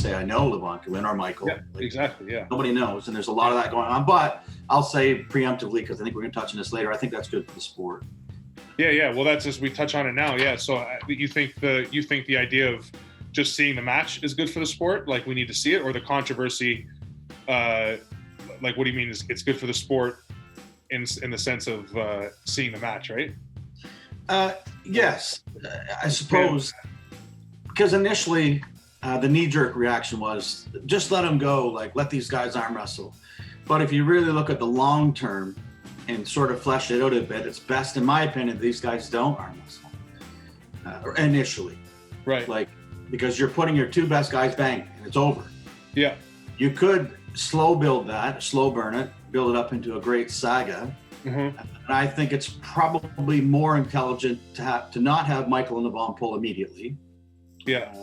say I know Levon could win or Michael. Yeah, exactly. Yeah. Nobody knows, and there's a lot of that going on. But I'll say preemptively, because I think we're going to touch on this later. I think that's good for the sport. Yeah. Well, that's as we touch on it now. Yeah. So you think the idea of just seeing the match is good for the sport? Like we need to see it, or the controversy? Like what do you mean? It's good for the sport in the sense of seeing the match, right? Yes, I suppose. Because initially, the knee-jerk reaction was just let them go, like let these guys arm wrestle. But if you really look at the long term and sort of flesh it out a bit, it's best, in my opinion, these guys don't arm wrestle initially. Right. Like, because you're putting your two best guys bang, and it's over. Yeah. You could slow burn it, build it up into a great saga. Mm-hmm. And I think it's probably more intelligent to not have Michael and Devon pull immediately. Yeah.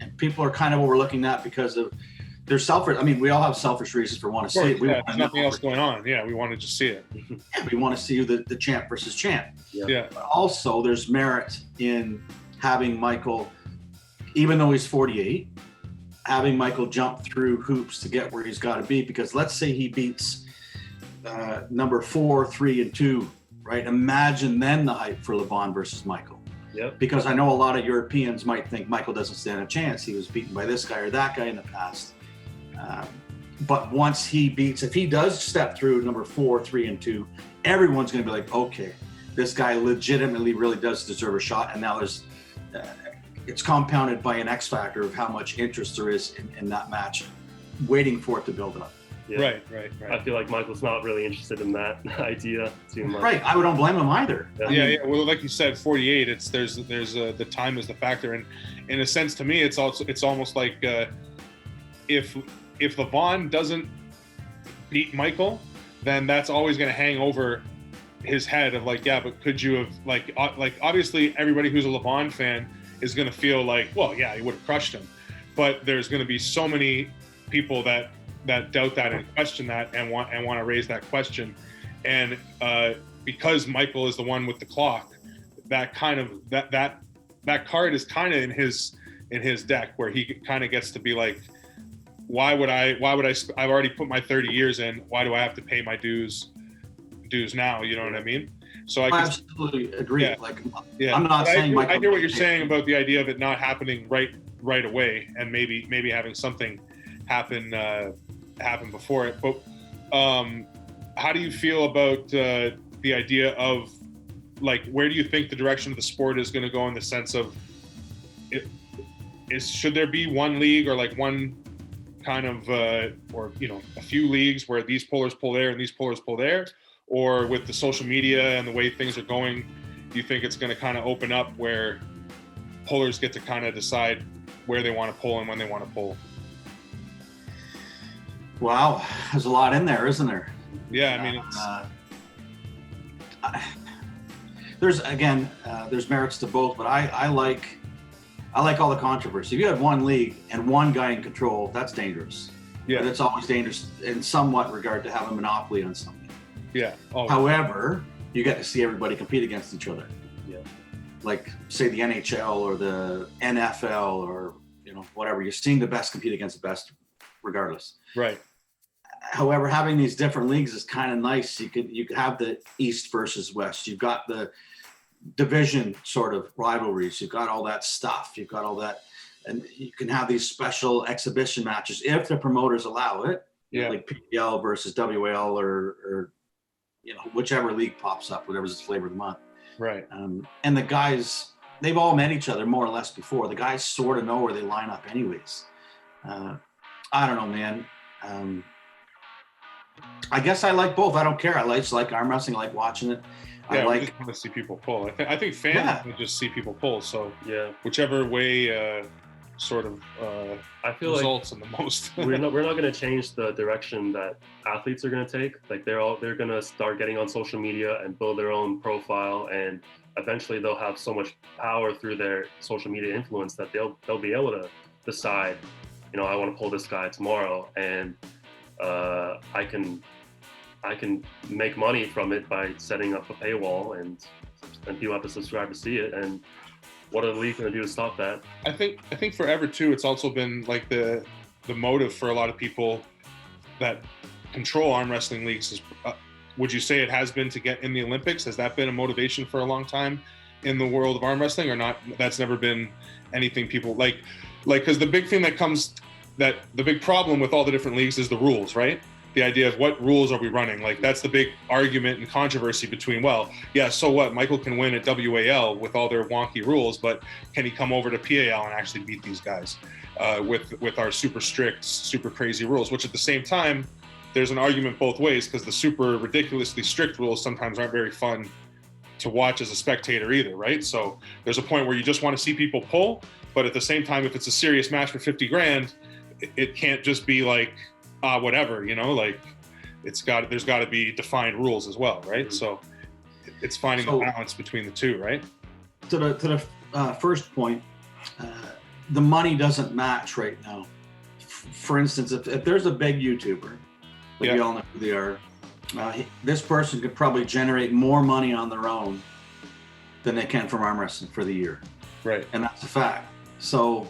And people are kind of overlooking that because of their selfish. I mean, we all have selfish reasons for wanting to see it. There's nothing else going on. Yeah, we want to just see it. Yeah, we want to see the champ versus champ. Yeah. But also, there's merit in having Michael, even though he's 48, having Michael jump through hoops to get where he's got to be. Because let's say he beats number 4, 3, and 2, right? Imagine then the hype for Levon versus Michael. Yep. Because I know a lot of Europeans might think Michael doesn't stand a chance. He was beaten by this guy or that guy in the past. But once he beats, if he does step through number 4, 3, and 2, everyone's going to be like, okay, this guy legitimately really does deserve a shot. And now there's, it's compounded by an X factor of how much interest there is in that match, waiting for it to build up. Yeah. Right. I feel like Michael's not really interested in that idea too much. Right. I don't blame him either. Yeah. Well, like you said, 48. There's the time is the factor, and in a sense, to me, it's almost like if Levon doesn't beat Michael, then that's always going to hang over his head of like, yeah, but could you have like obviously everybody who's a Levon fan is going to feel like, well, yeah, he would have crushed him, but there's going to be so many people that doubt that and question that and want to raise that question, and because Michael is the one with the clock, that kind of that card is kind of in his deck where he kind of gets to be like, why would I I've already put my 30 years in, why do I have to pay my dues now, you know what I mean? So I absolutely agree. Yeah. Like, yeah. I'm not saying Michael. I hear what you're saying about the idea of it not happening right away, and maybe having something happen before it. But how do you feel about the idea of like, where do you think the direction of the sport is going to go in the sense of should there be one league or like one kind of or a few leagues where these pullers pull there and these pullers pull there, or with the social media and the way things are going, do you think it's going to kind of open up where pullers get to kind of decide where they want to pull and when they want to pull? Wow, there's a lot in there, isn't there? Yeah, I mean, there's merits to both, but I like all the controversy. If you have one league and one guy in control, that's dangerous. Yeah, but it's always dangerous in somewhat regard to have a monopoly on something. Yeah. Always. However, you get to see everybody compete against each other. Yeah. Like say the NHL or the NFL or whatever. You're seeing the best compete against the best, regardless. Right. However, having these different leagues is kind of nice. You could have the East versus West. You've got the division sort of rivalries. You've got all that stuff. You've got all that, and you can have these special exhibition matches if the promoters allow it. Yeah. Like PAL versus WAL or whichever league pops up, whatever's the flavor of the month. Right. And the guys, they've all met each other more or less before. The guys sort of know where they line up anyways. I don't know, man. I guess I like both. I don't care. I just like arm wrestling. I like watching it. Yeah, I just want to see people pull. I think fans would just see people pull. So yeah, whichever way I feel results in the most. we're not going to change the direction that athletes are going to take. Like they're going to start getting on social media and build their own profile, and eventually they'll have so much power through their social media influence that they'll be able to decide, I want to pull this guy tomorrow, and I can make money from it by setting up a paywall, and people have to subscribe to see it. And what are the league going to do to stop that? I think forever too, it's also been like the the motive for a lot of people that control arm wrestling leagues is, would you say it has been to get in the Olympics? Has that been a motivation for a long time in the world of arm wrestling, or not? That's never been anything people like, because the big thing the big problem with all the different leagues is the rules, right? The idea of what rules are we running? Like, that's the big argument and controversy between, well, yeah, so what? Michael can win at WAL with all their wonky rules, but can he come over to PAL and actually beat these guys with our super strict, super crazy rules? Which at the same time, there's an argument both ways, because the super ridiculously strict rules sometimes aren't very fun to watch as a spectator either, right? So there's a point where you just want to see people pull, but at the same time, if it's a serious match for 50 grand, it can't just be like, whatever, like there's got to be defined rules as well, right? Mm-hmm. So it's finding the balance between the two, right? To the first point, the money doesn't match right now. For instance, if there's a big YouTuber, like we all know who they are, this person could probably generate more money on their own than they can from arm wrestling for the year. Right. And that's a fact. So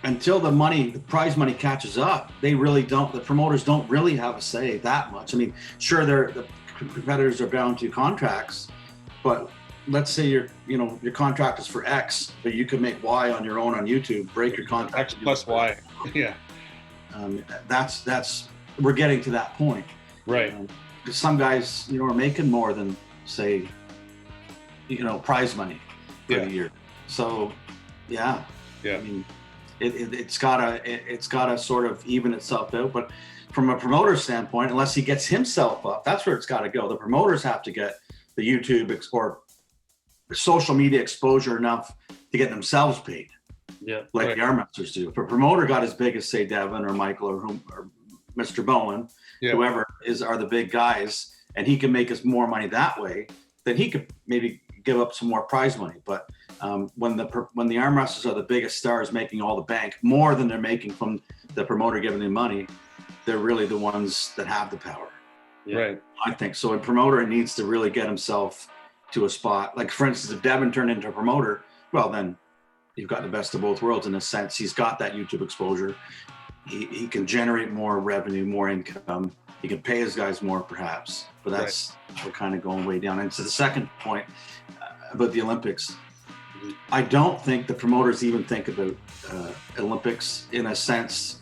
until the prize money catches up, the promoters don't really have a say that much. I mean, sure, the competitors are bound to contracts, but let's say your contract is for X, but you could make Y on your own on YouTube, break your contract. X plus Y. Yeah. That's we're getting to that point. Right. Some guys, are making more than, say, prize money for the year. So, yeah. I mean, it's gotta sort of even itself out. But from a promoter standpoint, unless he gets himself up, that's where it's got to go. The promoters have to get the YouTube or social media exposure enough to get themselves paid. Yeah. Like the arm wrestlers do. If a promoter got as big as, say, Devon or Michael or Mr. Bowen, whoever are the big guys, and he can make us more money that way, then he could maybe give up some more prize money. But when the arm wrestlers are the biggest stars making all the bank, more than they're making from the promoter giving them money, they're really the ones that have the power. Yeah. Right. I think so. A promoter needs to really get himself to a spot. Like, for instance, if Devon turned into a promoter, well, then you've got the best of both worlds in a sense. He's got that YouTube exposure. He can generate more revenue, more income. He can pay his guys more, perhaps. But we're kind of going way down. And to the second point about the Olympics, I don't think the promoters even think about Olympics in a sense.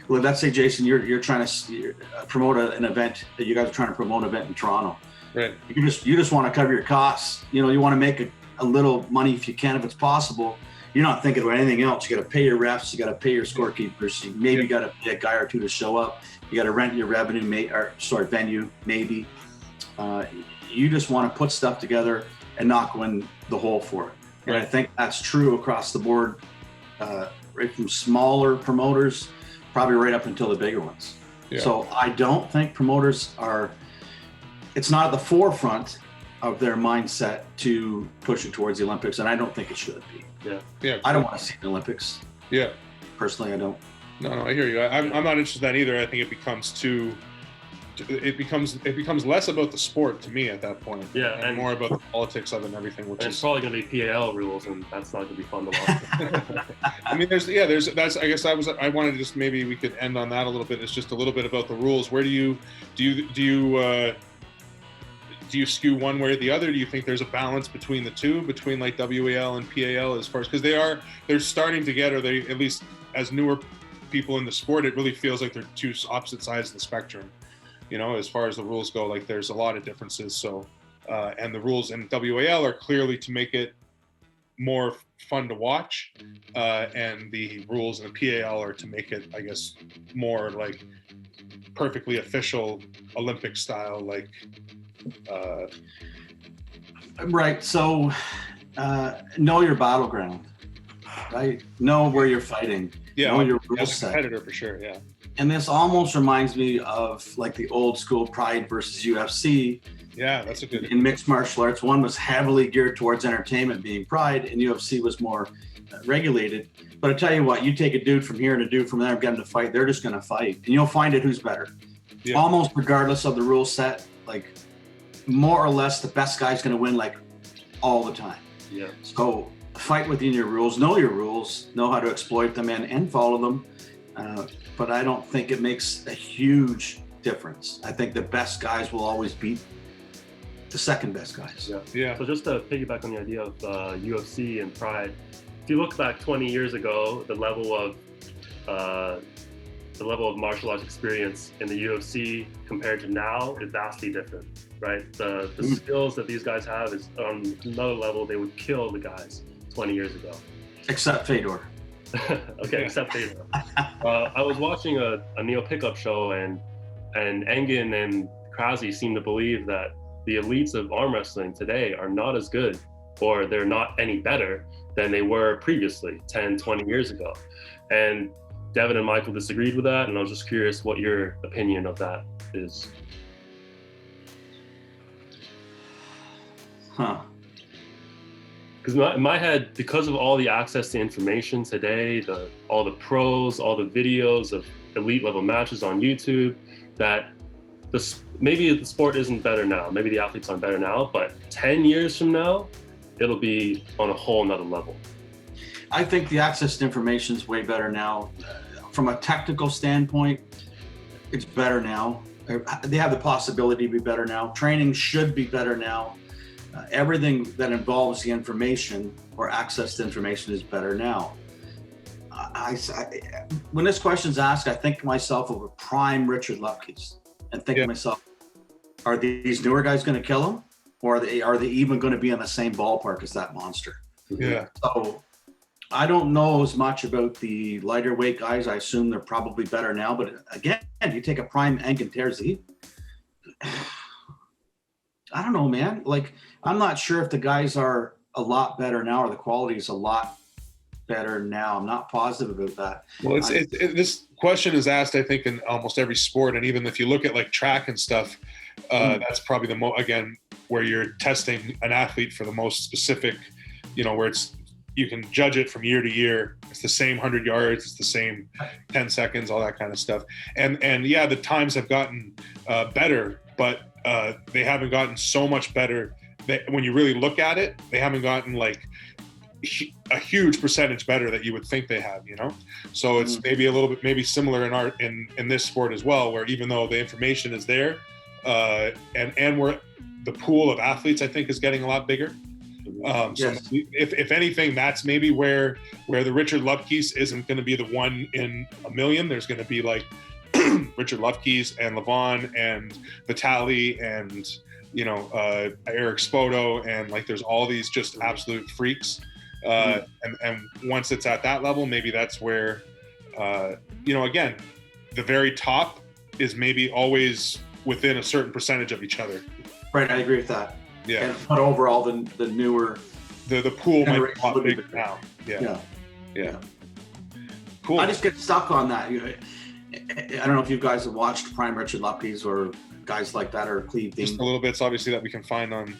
Well, let's say, Jason, you're trying to promote an event. You guys are trying to promote an event in Toronto. Right. You just want to cover your costs. You want to make a little money if you can, if it's possible. You're not thinking about anything else. You got to pay your refs. You got to pay your scorekeepers. You maybe got to pay a guy or two to show up. You got to rent your venue, maybe. You just want to put stuff together and not go in the hole for it. And I think that's true across the board, right from smaller promoters, probably right up until the bigger ones. Yeah. So I don't think promoters it's not at the forefront of their mindset to push it towards the Olympics, and I don't think it should be. Yeah. I don't want to see the Olympics. Yeah. Personally, I don't. No, I hear you. I'm not interested in that either. I think it becomes less about the sport to me at that point. Yeah, and more about the politics of it and everything. Which is probably going to be PAL rules, and that's not going to be fun to watch. I mean, I guess I wanted to just, maybe we could end on that a little bit. It's just a little bit about the rules. Where do you skew one way or the other? Do you think there's a balance between the two, between like WAL and PAL, as far as, because they're starting to get, or they, at least as newer people in the sport, it really feels like they're two opposite sides of the spectrum. As far as the rules go, like there's a lot of differences. So, and the rules in WAL are clearly to make it more fun to watch, and the rules in the PAL are to make it, I guess, more like perfectly official Olympic style, like. Right. So, know your battleground. Right. Know where you're fighting. Yeah. Know your rule as a set. competitor, for sure. Yeah. And this almost reminds me of like the old school Pride versus UFC. Yeah, that's a good. In mixed martial arts, one was heavily geared towards entertainment, being Pride, and UFC was more regulated. But I tell you what, you take a dude from here and a dude from there and get them to fight, they're just going to fight, and you'll find it who's better. Yeah. Almost regardless of the rule set, like more or less, the best guy's going to win like all the time. Yeah. So fight within your rules, know how to exploit them and follow them. but I don't think it makes a huge difference. I think the best guys will always beat the second best guys. Yeah. So just to piggyback on the idea of UFC and Pride, if you look back 20 years ago, the level of martial arts experience in the UFC compared to now is vastly different, right? The skills that these guys have is on another level. They would kill the guys 20 years ago. Except Fedor. Okay, except Devon. I was watching a Neo pickup show, and Engen and Krause seem to believe that the elites of arm wrestling today are not as good, or they're not any better than they were previously 10, 20 years ago. And Devon and Michael disagreed with that, and I was just curious what your opinion of that is. Huh. Because in my head, because of all the access to information today, all the pros, all the videos of elite level matches on YouTube, that maybe the sport isn't better now, maybe the athletes aren't better now, but 10 years from now, it'll be on a whole nother level. I think the access to information is way better now. From a technical standpoint, it's better now. They have the possibility to be better now. Training should be better now. Everything that involves the information or access to information is better now. When this question's asked, I think to myself of a prime Richard Lupkes and think to myself, are these newer guys going to kill him? Or are they even going to be in the same ballpark as that monster? Yeah. So I don't know as much about the lighter weight guys. I assume they're probably better now. But again, you take a prime Engen Terzi, I don't know, man. Like, I'm not sure if the guys are a lot better now or the quality is a lot better now. I'm not positive about that. Well, this question is asked, I think, in almost every sport. And even if you look at like track and stuff, that's probably again, where you're testing an athlete for the most specific, where you can judge it from year to year. It's the same 100 yards, it's the same 10 seconds, all that kind of stuff. And yeah, the times have gotten better, but they haven't gotten so much better that when you really look at it, they haven't gotten like a huge percentage better that you would think they have, So it's maybe a little bit similar in this sport as well, where even though the information is there, and where the pool of athletes, I think, is getting a lot bigger. So if anything, that's maybe where the Richard Lupkes isn't going to be the one in a million. There's going to be like Richard Lupkes and Levon and Vitali and Eric Spoto, and like there's all these just absolute freaks. And once it's at that level, maybe that's where again, the very top is maybe always within a certain percentage of each other. Right, I agree with that. Yeah. But overall, the newer the pool might be a lot bigger now. Yeah. Cool. I just get stuck on that. I don't know if you guys have watched Prime Richard Lupkes or guys like that, or Cleve Dean. Just a little bits, obviously, that we can find on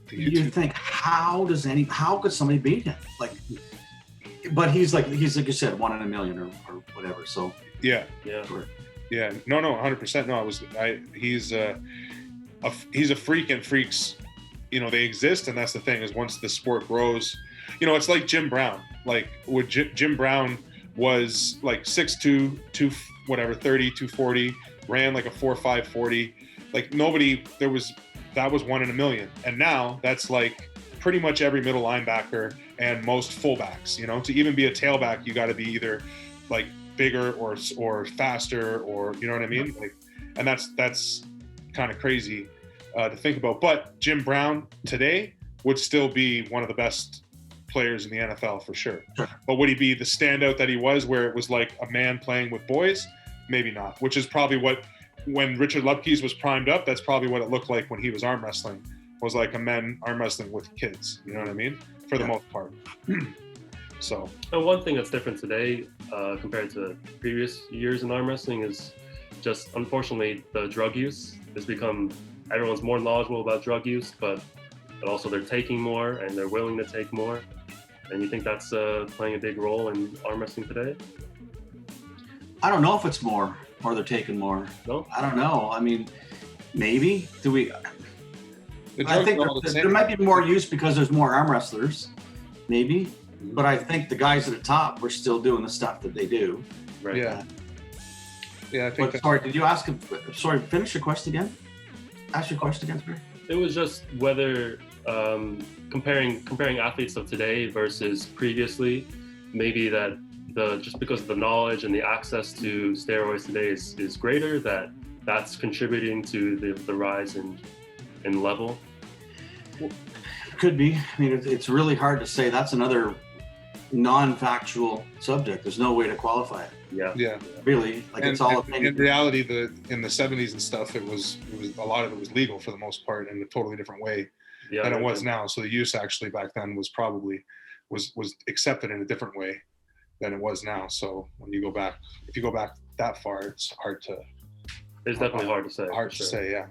the YouTube. You think, how could somebody beat him? Like, but he's like you said, 1 in a million or whatever. So yeah. No, 100%. No, he's a freak, and freaks, they exist, and that's the thing, is once the sport grows, it's like Jim Brown. Like, Jim Brown was like 6'2", 30, 240, ran like a 4.5 40. Like that was 1 in a million. And now that's like pretty much every middle linebacker and most fullbacks, to even be a tailback, you got to be either like bigger or faster, or, you know what I mean? Like, and that's kind of crazy to think about. But Jim Brown today would still be one of the best players in the NFL for sure. But would he be the standout that he was, where it was like a man playing with boys? Maybe not, which is probably when Richard Lupkes was primed up, that's probably what it looked like when he was arm wrestling, was like a men arm wrestling with kids. You know what I mean? For the most part. So. And one thing that's different today compared to previous years in arm wrestling is just, unfortunately, the drug use has become, everyone's more knowledgeable about drug use, but also they're taking more and they're willing to take more. And you think that's playing a big role in arm wrestling today? I don't know if it's more or they're taking more. No? I don't know. I mean, maybe. I think there might be more use because there's more arm wrestlers, maybe. But I think the guys at the top were still doing the stuff that they do. Right. Yeah. Yeah, I think. But sorry, did you ask him? Sorry, finish your question again. Ask your question again, sir. It was just whether comparing athletes of today versus previously, maybe that just because of the knowledge and the access to steroids today is greater, that's contributing to the rise in level. Could be. I mean, it's really hard to say. That's another non-factual subject. There's no way to qualify it. Yeah. Really, like it's all opinion. In reality, in the 70s and stuff, it was a lot of it was legal for the most part in a totally different way than it was now. So the use actually back then was probably was accepted in a different way than it was now. So when you go back, if you go back that far, it's hard to. It's definitely hard to say. Hard to say, yeah.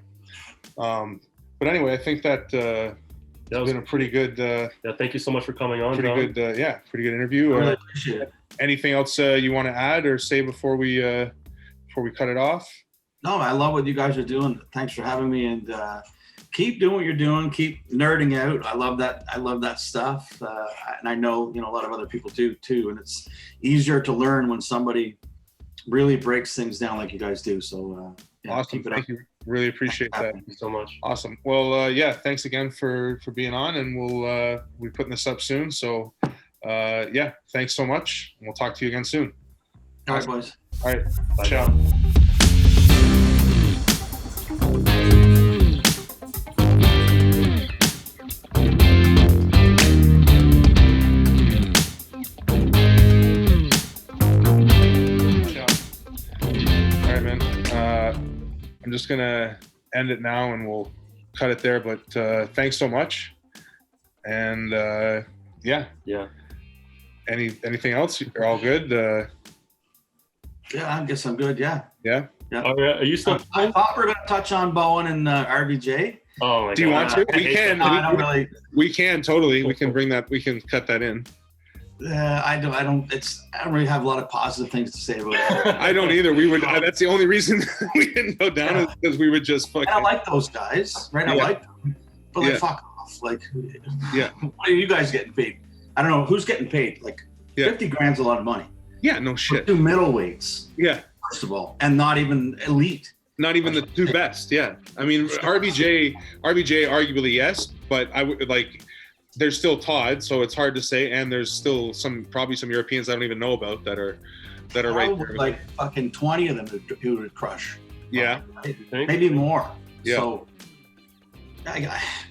But anyway, I think that it's been a pretty good. Thank you so much for coming on. Pretty good interview. I really appreciate it. Anything else you want to add or say before we cut it off? No, I love what you guys are doing. Thanks for having me, and keep doing what you're doing. Keep nerding out. I love that stuff, and I know a lot of other people do too. And it's easier to learn when somebody really breaks things down like you guys do. So awesome. Keep it up. Thank you. Really appreciate that. Thank you so much. Awesome. Well, thanks again for being on, and we'll be putting this up soon. So thanks so much, and we'll talk to you again soon. All right, boys. All right. Bye. Ciao. All right, man. I'm just gonna end it now, and we'll cut it there. But thanks so much, and Yeah. Anything else? You're all good. Yeah, I guess I'm good. Yeah. Yeah. Are you still? I thought we were gonna touch on Bowen and RVJ. Oh my God. Do you want to? We can. No, I don't really. We can totally. We can bring that. We can cut that in. I don't really have a lot of positive things to say about it. I don't either. We would. That's the only reason we didn't go down is because we would just fucking. And I like those guys, right? I like them, but like fuck off. Like, what are you guys getting paid? I don't know who's getting paid. Like, 50 grand's a lot of money. Yeah, no shit. Two middleweights. Yeah. First of all, and not even elite. Not even the two best. Yeah. I mean, RBJ arguably yes, but I would like. There's still Todd, so it's hard to say, and there's still probably some Europeans I don't even know about that are right there. Like fucking 20 of them who would crush. Yeah. Maybe more. Yeah. So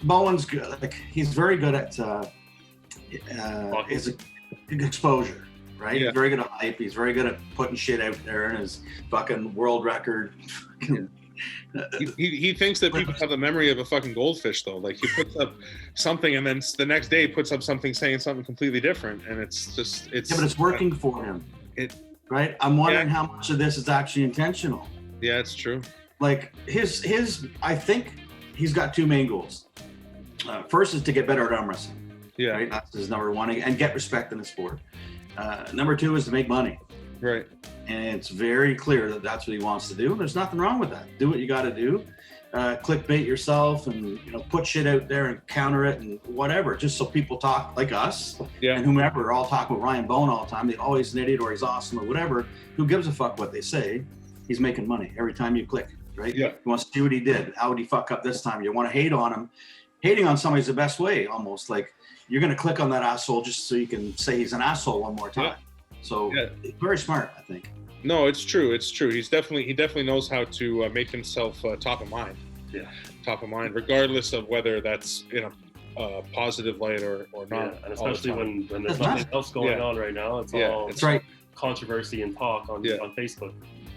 Bowen's good. Like, he's very good at his exposure, right? Yeah. He's very good at hype. He's very good at putting shit out there, and his fucking world record. He thinks that people have the memory of a fucking goldfish, though. Like, he puts up something, and then the next day puts up something saying something completely different, and it's but it's working for him. Right? I'm wondering how much of this is actually intentional. Yeah, it's true. Like I think he's got two main goals. First is to get better at arm wrestling. Yeah. Right? That's his number one, and get respect in the sport. Number two is to make money. Right. And it's very clear that that's what he wants to do. There's nothing wrong with that. Do what you got to do. Clickbait yourself, and put shit out there and counter it and whatever, just so people talk like us and whomever are all talking about Ryan Bowen all the time. He's always an idiot, or he's awesome, or whatever. Who gives a fuck what they say? He's making money every time you click, right? Yeah. You want to see what he did. How would he fuck up this time? You want to hate on him. Hating on somebody's the best way, almost. Like, you're going to click on that asshole just so you can say he's an asshole one more time. Yeah. So very smart, I think. No, it's true. It's true. He definitely knows how to make himself top of mind. Yeah. Top of mind, regardless of whether that's in a positive light or not. Yeah, and especially when there's nothing else going on right now. It's all that's right. Controversy and talk on Facebook.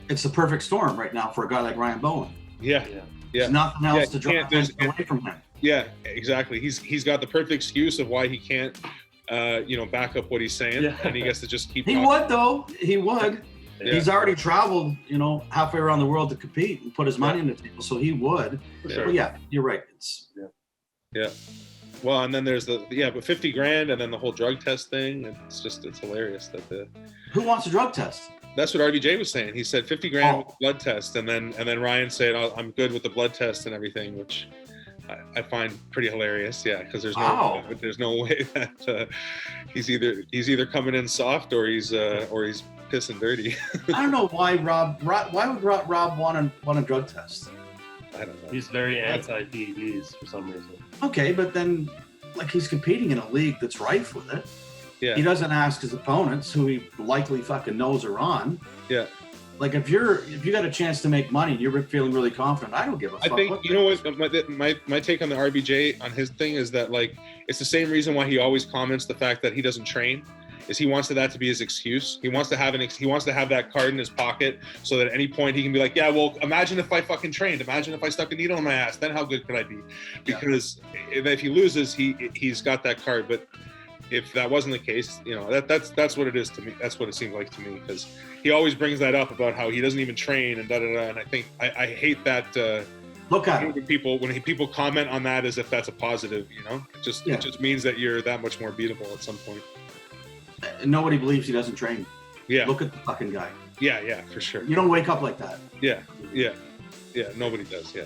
It's the perfect storm right now for a guy like Ryan Bowen. Yeah. There's nothing else to draw attention away from him. Yeah, exactly. He's got the perfect excuse of why he can't back up what he's saying, and he gets to just keep. He would though. He would. Yeah. He's already traveled, halfway around the world to compete and put his money on the table, so he would. Sure. Well, yeah, you're right. It's Well, and then there's but 50 grand, and then the whole drug test thing. It's hilarious that who wants a drug test? That's what RBJ was saying. He said 50 grand with the blood test, and then Ryan said, I'm good with the blood test and everything, which I find pretty hilarious. Yeah, because there's no way that he's either coming in soft or he's pissing dirty. I don't know why why would Rob want a drug test? I don't know. He's very anti-PEDs for some reason. Okay, but then like he's competing in a league that's rife with it. Yeah. He doesn't ask his opponents, who he likely fucking knows are on. Yeah. Like if you got a chance to make money and you're feeling really confident, I don't give a fuck. I think, you know what, my take on the RBJ on his thing is that, like, it's the same reason why he always comments the fact that he doesn't train, is he wants that to be his excuse. He wants to have that card in his pocket so that at any point he can be like, yeah, well, imagine if I fucking trained. Imagine if I stuck a needle in my ass. Then how good could I be? Because if he loses, he's got that card. But if that wasn't the case, you know, that's what it is to me. That's what it seems like to me, because he always brings that up about how he doesn't even train and da-da-da. And I think I hate that. Look at it. When people comment on that as if that's a positive, you know, it just means that you're that much more beatable at some point. Nobody believes he doesn't train. Yeah. Look at the fucking guy. Yeah, for sure. You don't wake up like that. Yeah. Nobody does. Yeah.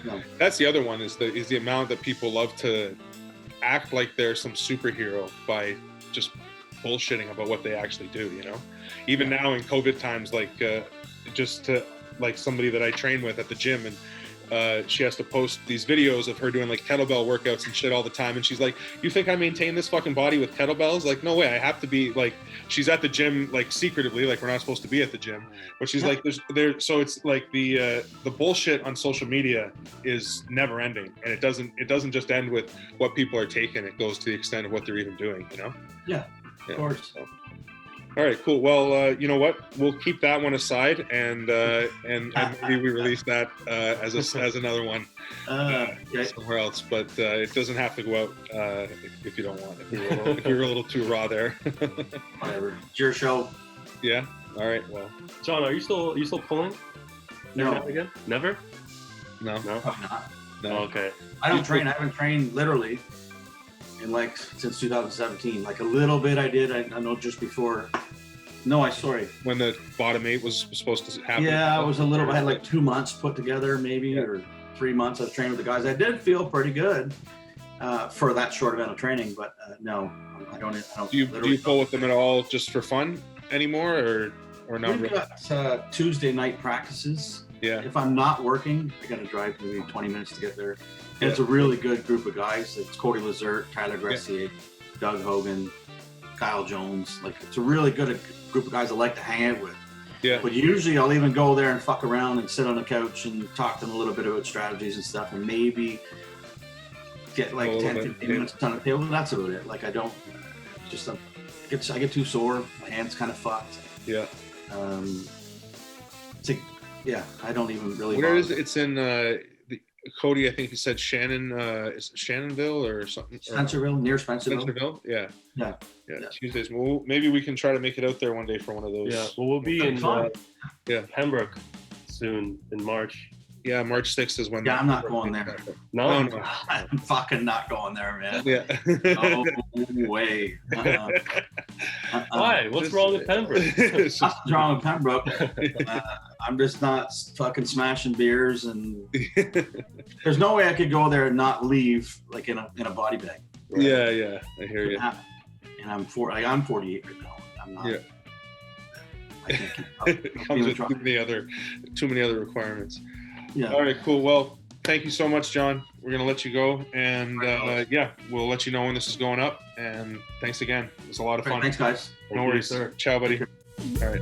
No. That's the other one is the amount that people love to act like they're some superhero by just bullshitting about what they actually do. You know, even now in COVID times, like just to like somebody that I train with at the gym, and she has to post these videos of her doing like kettlebell workouts and shit all the time, and she's like, you think I maintain this fucking body with kettlebells? Like, no way. I have to be like, she's at the gym like secretively, like we're not supposed to be at the gym, but she's like so it's like the bullshit on social media is never ending, and it doesn't just end with what people are taking. It goes to the extent of what they're even doing, you know. Yeah, of course. So. All right, cool. Well, you know what? We'll keep that one aside, and maybe we release that as another one somewhere else. But it doesn't have to go out if you don't want. If you're a little too raw there. Whatever. It's your show. Yeah. All right. Well, John, are you still pulling? No. Again? Never? No. I'm not. No. Oh, okay. I don't train. I haven't trained literally in like since 2017. Like a little bit I did. I know just before. No, sorry. When the bottom 8 was supposed to happen. Yeah, it was a little. I had like 2 months put together, maybe, or 3 months. I was training with the guys. I did feel pretty good for that short amount of training, but no, I don't. Do you pull with them at all just for fun anymore, or not? We've got Tuesday night practices. Yeah. If I'm not working, I got to drive maybe 20 minutes to get there. And it's a really good group of guys. It's Cody Lazert, Tyler Gressier, Doug Hogan, Kyle Jones. Like, it's a really good group of guys I like to hang out with. Yeah. But usually I'll even go there and fuck around and sit on the couch and talk to them a little bit about strategies and stuff, and maybe get like 10, 15 minutes on the table. That's about it. Like, I don't just I get too sore. My hand's kind of fucked. Yeah. I don't even really. Where is it? It's in Cody, I think he said Shannon, is it Shannonville or something? Spencerville, near Spencerville. Spencerville, yeah. Yeah. Tuesdays. Well, maybe we can try to make it out there one day for one of those. Yeah, well, we'll be in Pembroke soon in March. Yeah, March 6th is when. Yeah, I'm not going there. No. I'm fucking not going there, man. Yeah. No way. Why? What's wrong with Pembroke? Nothing's wrong with Pembroke. I'm just not fucking smashing beers, and there's no way I could go there and not leave like in a body bag. Right? Yeah, I hear you. And I'm 48 right now. I'm not. Yeah. I can't keep up. It comes with too many other requirements. Yeah. All right, cool. Well, thank you so much, John. We're gonna let you go, and we'll let you know when this is going up. And thanks again. It was a lot of fun. Thanks, guys. No worries, sir. Ciao, buddy. All right.